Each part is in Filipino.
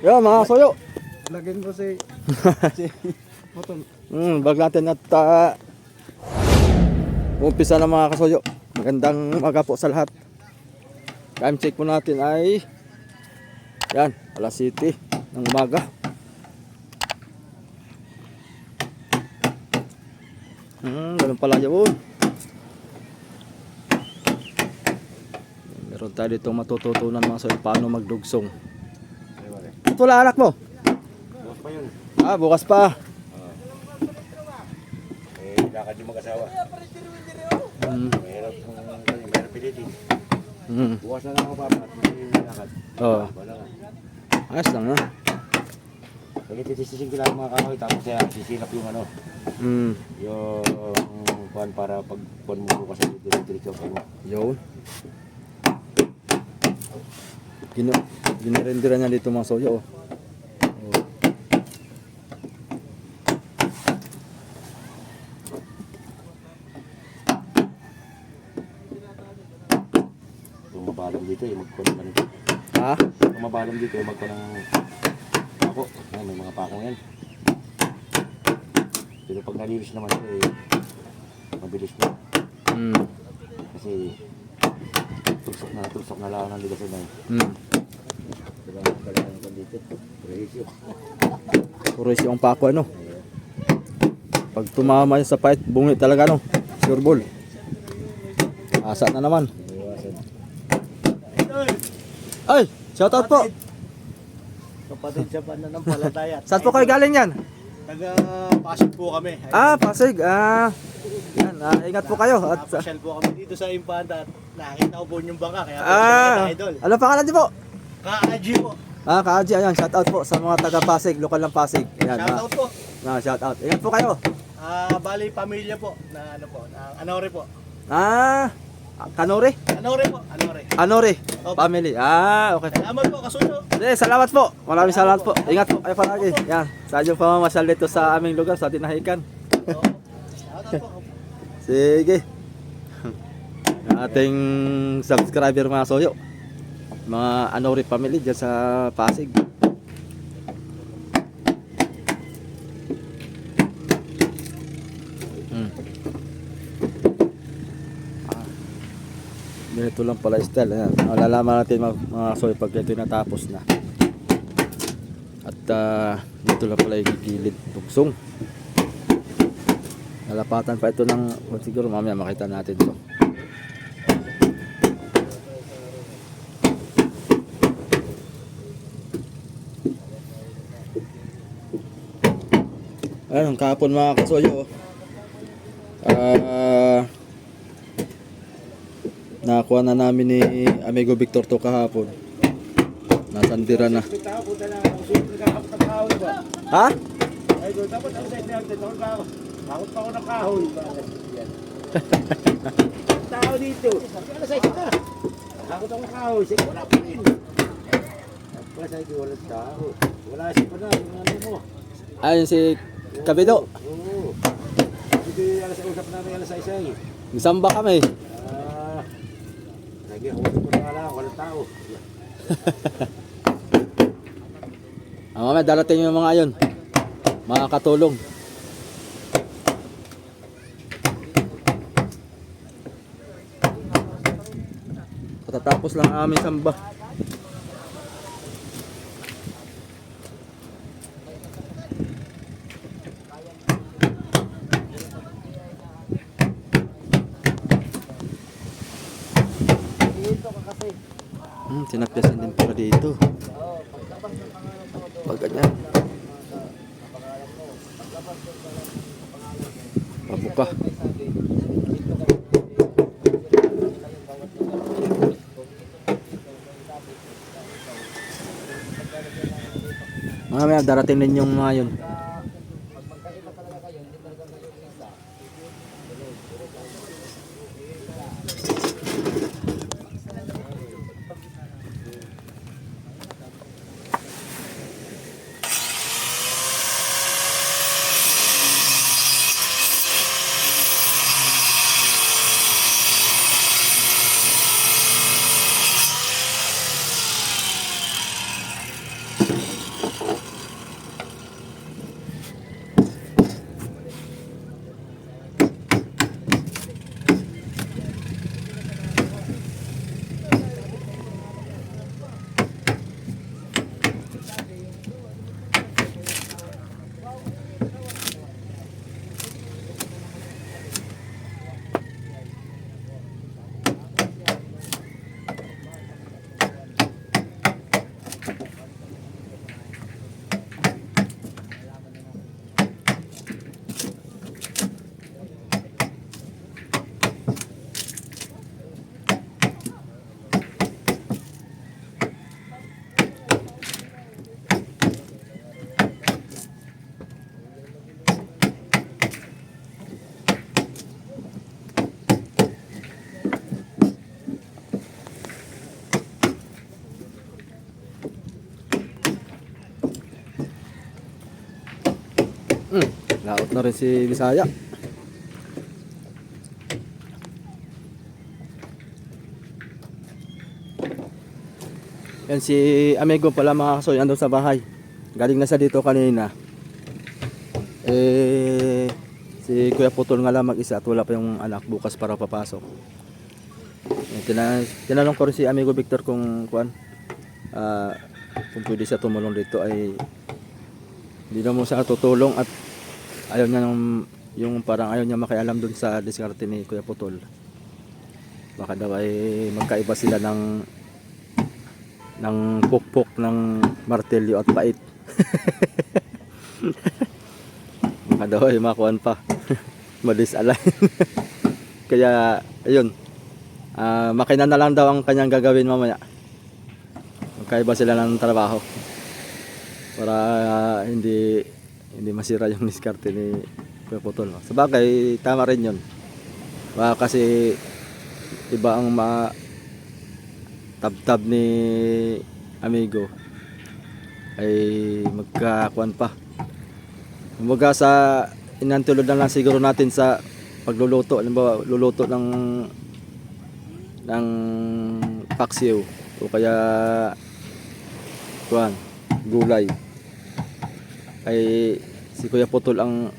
Yo mga soyo. Lagyan ko si Moton. Bag natin at umpisa na mga kasoyo. Magandang umaga po sa lahat. Time check po natin ay yan, alas 7 ng umaga. Ganun pala yun. Meron tayo dito matututunan mga soyo paano magdugsong. At wala anak mo? Bukas pa yun. Bukas pa. Lakad yung mag-asawa. Mahirap pilitin. Bukas na lang ako papat. Lakad. Oo. Wala nga. Ayos lang na. Nagtitistisin ko lang mga kahoy tapos sisilap yung ano. Yung kuhan para pag kuhan mo bukas sa diretso ko. Yun. Ginirendera niya dito mga soyo. Mabalam dito yung magkuhan ka nito. Ha? Mabalam dito yung magkuhan ng pako. May mga pako yan. Pero pag nalilis naman ito mabilis na. Kasi tusok na lang ng ligasan na yun. Diba ang kalaman ko dito? Prehisyo. Prehisyo ang pako ano. Pag tumama yun sa fight, bungi talaga no. Sure ball. Asa na naman. Ay, shoutout po. Kapatid sa banda ng Palataya. Saan po kayo galing yan? Taga Pasig po kami. Pasig. Yan, ingat po kayo. At Pasyal po kami dito sa Impanta at nakita ko po yung bangka. Kaya po siya idol. ano pangalan niyo po? Ka-Aji po. Ka-Aji, ayan, shoutout po sa mga taga Pasig, lokal ng Pasig. Ayan, Shoutout po. Shoutout. Ingat po kayo. Bali pamilya po na ano po, na Anore po. Kanore? Anore po, Anore. Anore, Opo. family. Okay. Salamat po, kasundo. Salamat po. Maraming salamat po. Ingat po kayo palagi. Yan, sa inyong pamamasyal dito sa aming lugar, sa Tinahikan. Shoutout po. Sige. Ating subscriber mga soyo. Mga Anore family dyan sa Pasig. Ganito lang pala style. Ayan. Malalaman natin mga soy pag ito natapos na. At dito lang pala yung gigilid tugsong. Nalapatan pa ito ng siguro mamaya makita natin ito. Ayan, kahapon mga kasoyo. Nakakuha na namin ni Amigo Victor to kahapon. Nasandira na. Ha? Ay, dapat ako sa inyo, bakit pa ako ng kahoy? Tao dito. Ano sa isa? Bakit ako ng kahoy? Sige, wala pa rin. Wala sa ito, wala tao. Wala siya pa na, yung ano mo. Ayun si Kabido. Oo. Dito yung alas usap namin, alas sa isa eh. Isamba kami. Lagi, huli ko na nga lang, walang tao. Mamaya darating yung mga ayon. Mga katulong. Patatapos lang ang aming samba. Sinapyasan din pala dito. Pag ganyan. Pabuka. Mamaya darating din yung mga yun. Laot na rin si Bisaya. Yan si amigo pala mga kasoy, andun sa bahay. Galing na sa dito kanina. Si Kuya Putol nga lang mag-isa at wala pa yung anak bukas para papasok. Tinanong ko rin si amigo Victor kung kung pwede siya tumulong dito ay hindi na mo siya tutulong at ayaw niya yung parang ayaw niya makialam dun sa diskarte ni Kuya Putol. Baka daw ay magkaiba sila ng pukpok ng martelyo at pait. Baka daw ay makuhan pa. Madisalign. Kaya ayun, makina na lang daw ang kanyang gagawin mamaya. Magkaiba sila ng trabaho para hindi masira yung diskarte ni Kuya Putol. Sabagay tama rin yun. Baka kasi iba ang tab ni amigo ay magkakuan pa. Kumbaga sa inantulod na lang siguro natin sa pagluluto. Halimbawa, luluto ng paksiw o kaya gulay. Ay si Kuya Putol ang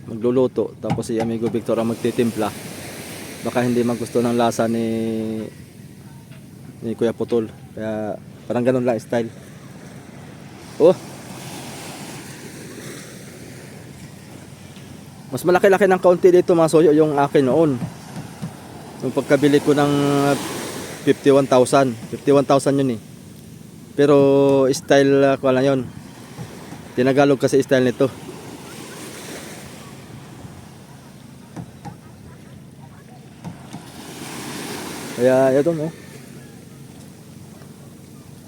magluluto tapos si amigo Victor ang magtitimpla. Baka hindi magusto ng lasa ni Kuya Putol. Kaya parang ganun lang style. Mas malaki-laki ng kaunti dito mga soyo yung akin noon. Yung pagkabili ko ng 51,000 yun eh. Pero style ko lang yun. Tinagalog kasi style nito. Kaya ito no.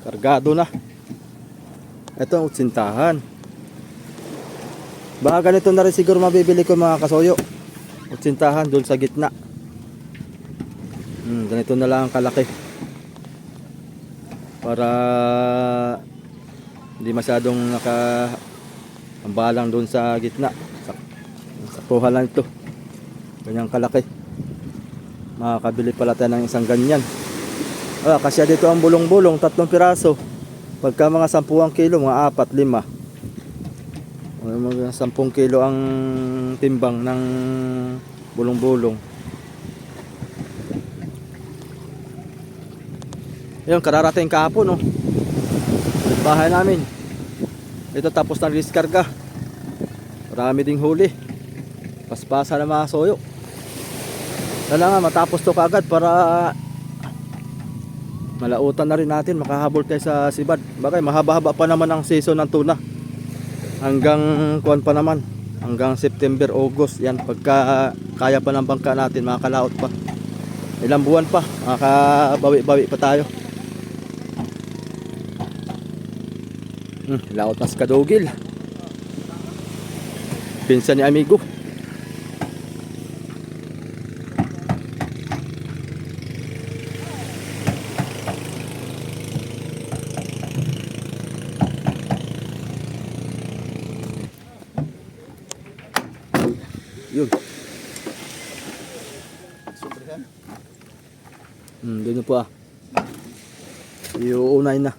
Kargado na. Ito ang utsintahan. Baka ganito na rin siguro mabibili ko mga kasoyo. Utsintahan doon sa gitna. Ganito na lang ang kalaki. Para hindi masyadong nakaambalang doon sa gitna. Saktuhan lang ito. Ganyang kalaki. Makakabili pala tayo ng isang ganyan. Kasi dito ang bulong-bulong, 3 piraso. Pagka mga 10 kilo, mga 4, 5. Mga 10 kilo ang timbang ng bulong-bulong. Ayun, kararating kahapon, no? Bahay namin. Ito tapos ng diskarga. Marami ding huli. Paspasa na mga soyo. Kailangan matapos to kagad para malautan na rin natin, makahabol tayo sa sibad. Bagay, mahaba-haba pa naman ang season ng tuna. Hanggang kuwan pa naman. Hanggang September, August. Yan, pagka kaya pa ng bangka natin, makakalaot pa. Ilang buwan pa, makakabawi-bawi pa tayo. Laot na sa kadugil. Pinsan ni amigo. Yun. Doon po iuunay na.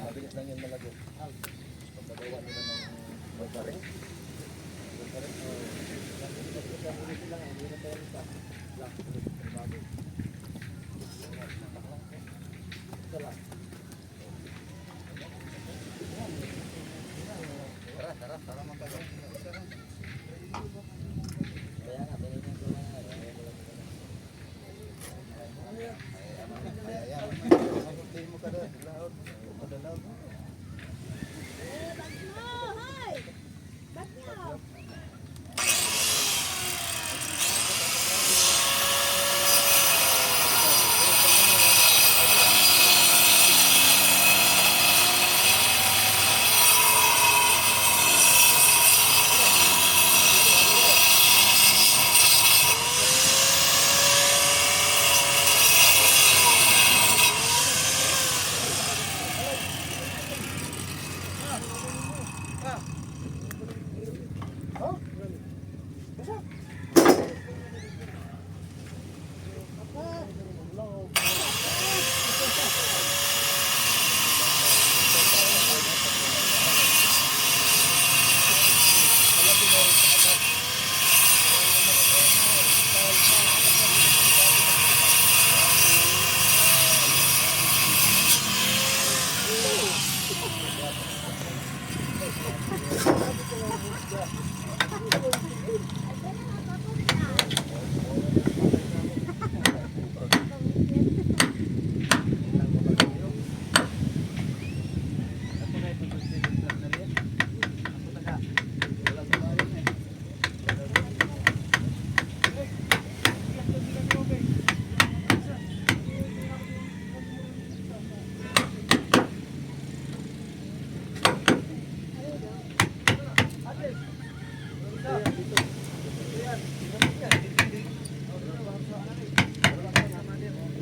Mabilis lang yan malago. Pagkagawa nila ng magkarin. Magkarin.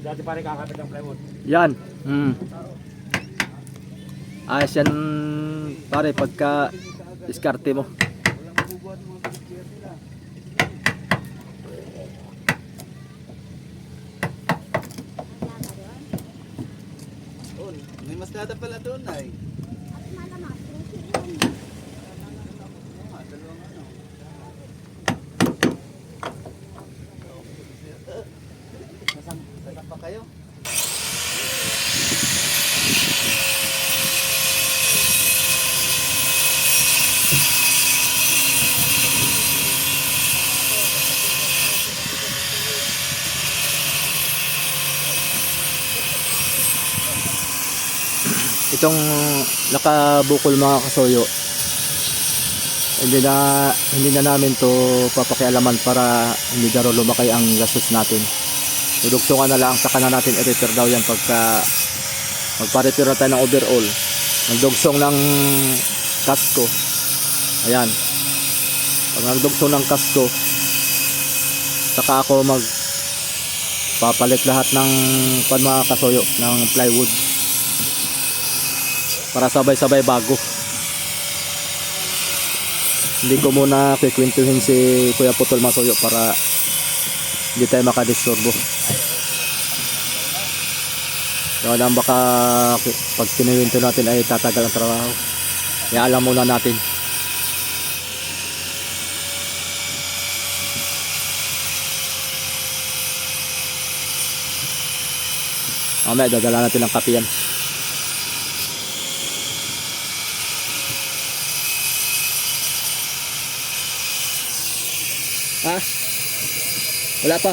Dati pare kakapit ng plywood. Yan. Ayos yan pare pagka diskarte mo. May masdada pala doon ay. Sasang pa kayo? Itong nakabukol mga kasoyo, hindi na namin to papakialaman para hindi daw lumakay ang gastos natin. Dudugtungan na lang, saka na natin i-repair daw yan pagka magpa-repair na tayo ng overall. Nagdugsong ng kasko. Ayan. Pag nagdugsong ng kasko, saka ako magpapalit lahat ng mga kasoyo ng plywood. Para sabay-sabay bago. Hindi ko muna kikwentuhin si Kuya Putol Masoyo para hindi tayo makadisturbo. Kaya lang baka pag kinuwento natin ay tatagal ang trabaho. Kaya alam muna natin. Mamaya dadala natin ng kape yan. Ha? Wala pa.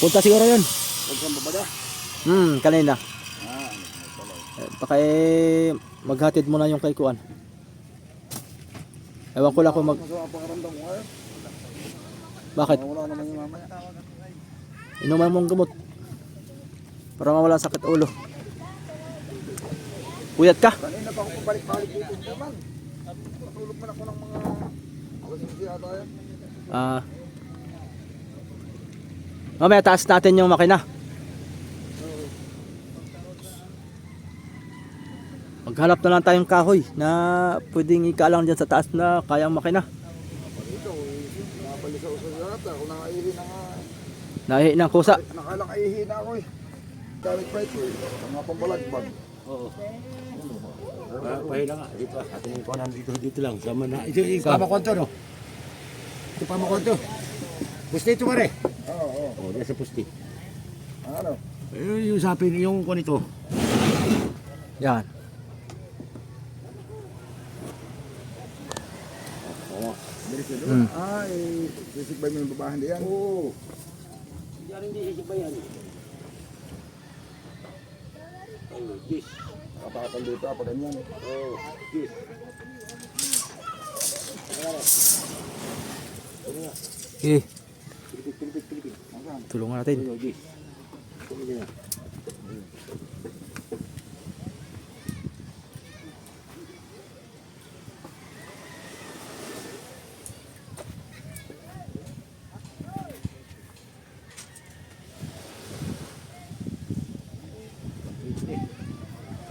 Punta siguro yun. Kanina. Baka maghatid mo na yung kay Kuan. Ewan ko lang kung Bakit? Inuman mong gamot para mawala sakit ulo. Puyat ka? Kanina pa ako pabalik-balik dito naman. Natulog man ako ng mga ata yan. Mamaya taas natin yung makina. Maghanap na lang tayong kahoy na pwedeng ikalang dyan sa taas na kayang makina. Dito, nakabalik sa uso yata. Ako nakaihi na nga. Nahi ng kusa. Nakalakaihi na ako eh. Galit pa ito eh. Mga pambalagbag. Oo. Pahila nga. Dito. Ating ko dito lang. Sama na. Ito yung pamakonto no? Ito pamakonto. Pusti ito pare. Oo. Oo, diyan sa pusti. Ano? Yung sapin, yung konito. Yan. Oo. Bilis na doon. Ay, sisikbay mo yung babahan diyan. Oo. Diyan hindi sisip yan. Oh, this. Kapakatan dito pa ganyan. Oh, this. Okay. Pilipit. Tulungan natin. Oh, this.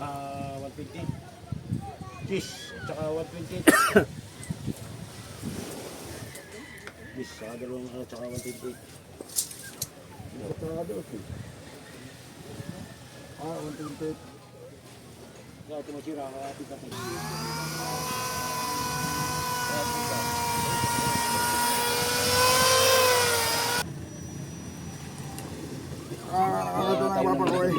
Ah, 120. Cheese, tsaka 120. Cheese, tsaka dalawang tsaka 120. Ah, 128. Kaya ito masira, kakapit natin. Nakakata na papa ko eh.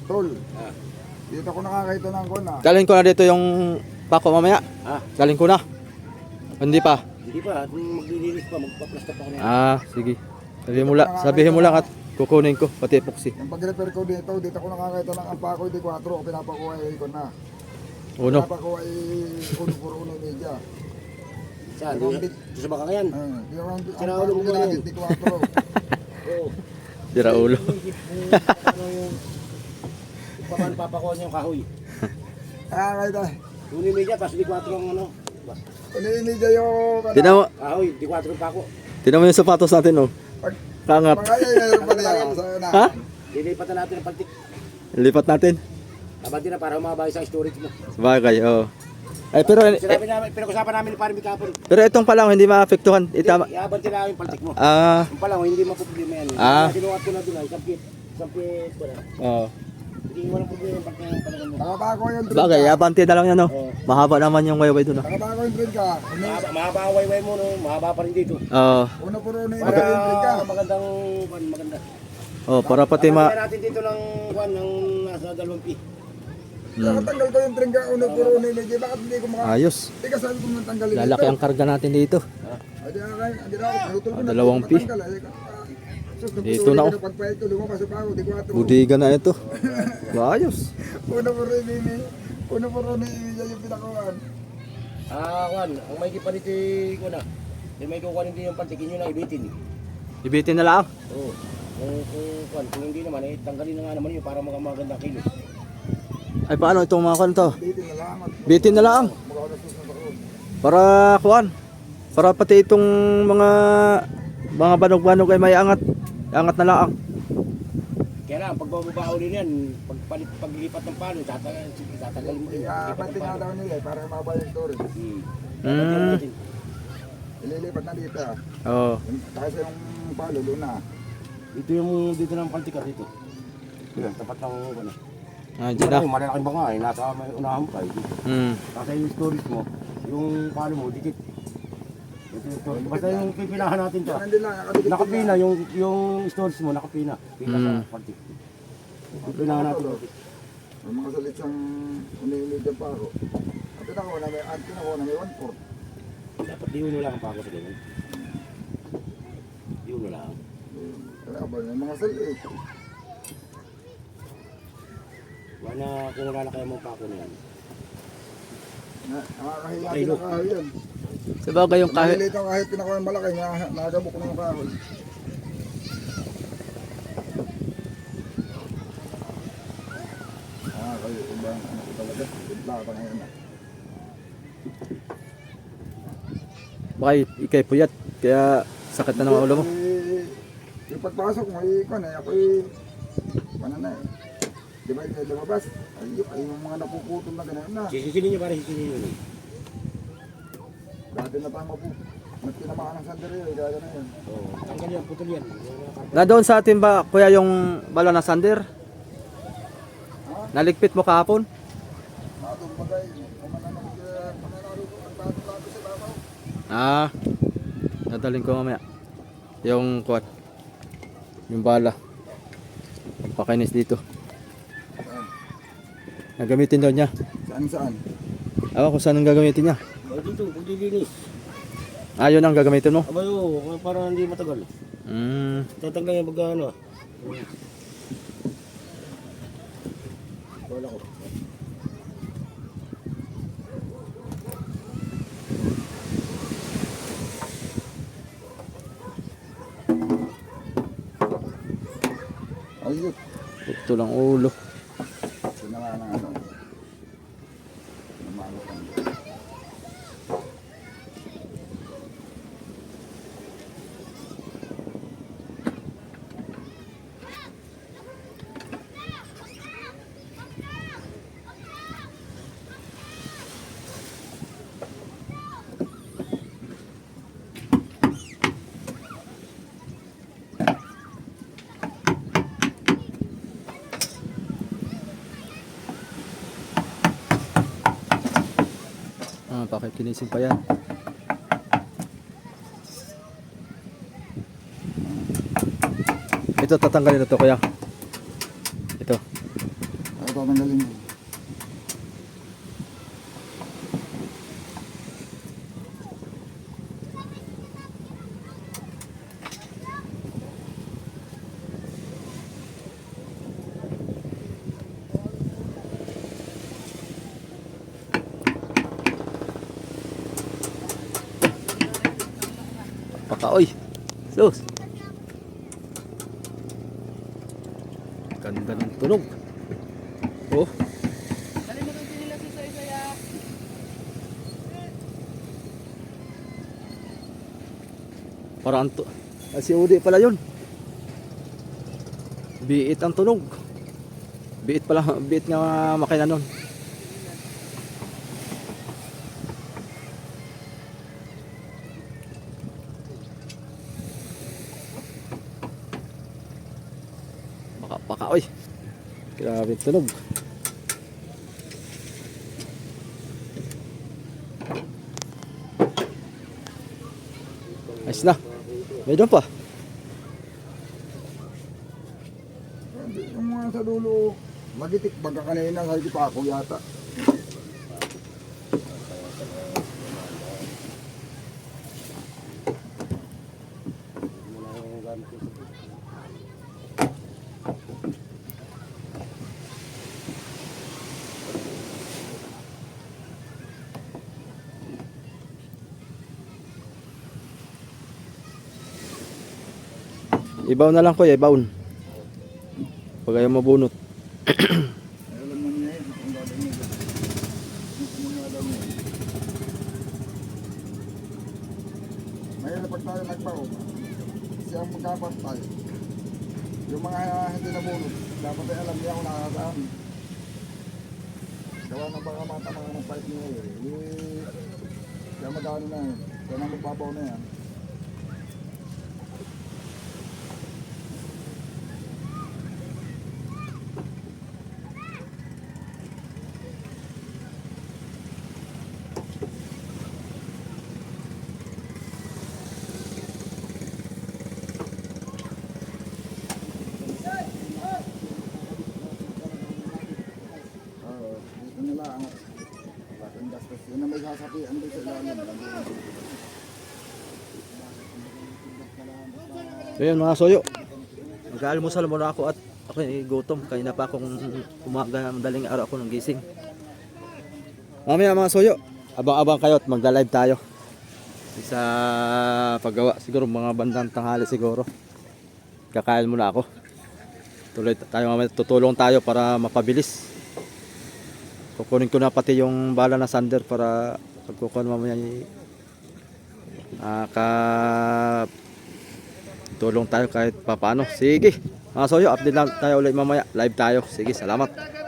Tol. Dito ako nakakita ng kon ah. Dalhin ko na dito yung pako mamaya. Ah, Dalhin ko na. Hindi pa. hindi pa, at maglilinis pa, magpa-plaster pa ko na. Sige. Sabihin mo lang at kukunin ko pati epoxy. Yung pag-repair ko dito ako nakakita ng ang pako di 4 o pinapakuha ay kon na. Uno. Pinapakuha ay 1 media. Saan? Dito sa bakang yan? Di ako ang Sira pako ulo mo na ginagit yun. di 4. Oo. Sira ulo. Ano yung papakuha niya yung kahoy. Nakakita. Uni media, pas di 4 ang ano, Uninidya yung... Tinan mo, Ahoy, di 4 pa ako. tinan mo yung sapatos natin, oh. Kangat. Pangaya yung pa niya. Sa'yo na. Ha? Lilipatan natin ang paltik. Lipat natin. Abante na para humaba yung sa storage mo. Sabagay, oo. Ay, pero, Sinabi namin, pinag-usapan namin ni Parmi kapon. pero itong pa lang, hindi maapektuhan. Itama. Iabante na yung paltik mo. Ah, Yung pala, hindi mapoproblema yan. Sinukat ko na doon, isang pit ko na. oo. Hindi walang problema yung paltik ng palagan mo. Nakabako yung drink Sabagay, ka. abante na lang yan, oh. Oo. Mahaba naman yung wayway doon, oh. Nakabako yung drink ka. Mahaba ang wayway mo, no? Mahaba pa rin dito. Oo. Una puro na yung Para drink ka. magandang, maganda. Oh, para pati Kaya natin dito ng, ng nasa 2 pi. Nakatanggal ko yung drink ka. Una puro na yung bakit hindi ko maka... ayos. Hindi ka sabi ko nang tanggalin dito. Lalaki ang karga natin dito. Ay, di na pinutol ko na. 2 pi. Dito na, oh. Pagpahit ko, lumabas pa ako. Di 4. Budiga na ito. Ayos. Una puro na yung pinakuhan. Juan, ang may kipalit ko na. Hindi may kukuhanin din yung paltikin nyo na ibitin. Ibitin na lang. Oo. Kung hindi naman, tanggalin na nga naman yun para magandang kilo. Ay, paano itong mga kwan to? Dito na lang. Bitin na lang. Magkakalastos na ako. Para kuan. Para pati itong mga banog-banog ay may angat. Angat na lang. Kaya lang, pag bababa ulit yan, paglipat ng palo, tatagalin mo din. Pati nga daw nila para mababa yung storage. Ililipat na dito. Oo. Kasi yung palo doon na. Dito ng paltikar dito. Yan, tapat ng ano. Ah, dyan na. Yung malalaking banga eh, nasa may unahan pa eh. Kasi yung storage mo, yung palo mo, dikit. Ito yung storage. Basta yung pipinahan natin to. Yan din lang. Nakadikit Nakapina, yung storage mo, nakapina. Pina sa paltik. Pipinahan natin. May mga salit siyang unilidya pa ako. At ako na may antin ako na may 1/4. Dapat diuno lang ang pako sa ganun. Diuno lang. Kaya ba may mga salit. Wala kung wala na kayo mong pako na yan. Nakakahiya din ang kahoy yan. Sabagay yung kahit. Maliliit ang kahit pinakuha yung malaki, nakagabok na yung kahoy. Kayo ibang ano ko talaga. Bigla ka ngayon na. Baka ikay puyat. Kaya sakit na ng ulo mo. Yung pagpasok mo, ikon eh, ako ano na eh. Di ba yung lumabas? Ay yung mga napuputol na gano'n na. Sisinin nyo para sisinin nyo. Dati na tama po. Nagtinamaan ng sandero eh, kaya gano'n yun. Oo, tanggal yan, putol yan. Na doon sa atin ba, kuya, yung bala na sander? Naligpit mo kahapon? Natong bagay, mananalo ko, ang bago-bago sa babaw. Ah, nadaling ko mamaya. Yung kuat. Yung bala. Pakinis dito. Nagamitin daw niya. Saan? Awa kung saan ang gagamitin niya. Dito, paglilinis. Ah, yun ang gagamitin mo? Abay, oo, para hindi matagal. Tatanggal yung pagka ano. Wala ko. Ayun. Ito lang ulo. Sinama ng ano. Namalo ka. Ah, pakikinisin pa yan. Ito tatanggalin na to kuya. Ito. Ay, tatanggalin mo. Pakaoy. Sus. Ganda ng tunog. Oh. Parang si Udi pala yun. Biit ang tunog. Biit pala, biit nga makina nun. Baka, oy. Grabe yung tunog. Ayos na. May doon pa. Yung mga sa dulo, magitik baga kanina, sabi pa ako yata. Ibaw na lang ko, ibawn. Pag ayaw mabunot. Alam mo niya yun, kung gagawin niya. Kung mga alam niya. Mayroon pag tayo nagpao, siyang magkapantay. Yung mga hindi nabunod, dapat ay alam niya kung nakakasaan. Gawa ng baka matamangan ng pipe niya eh. Kaya magkano na eh. Kaya na magbabaw na yan. Dito nila ang gastos. Yun na may sasapi. Ano doon sa ilalim? So yun mga soyo. Mag-aalmusal muna ako at ako gutom. Kanina pa akong umaga, madaling araw ako ng gising. Mamaya mga soyo, abang-abang kayo at magla-live tayo. Sa paggawa, siguro mga bandang tanghali siguro. Kakain muna ako. Tuloy tayo mamaya, tutulong tayo para mapabilis. Kukunin ko na pati yung bala na sander para pagkukuha mamaya tulong tayo kahit papaano. Sige mga soyo, update lang tayo ulit mamaya. Live tayo. Sige, salamat.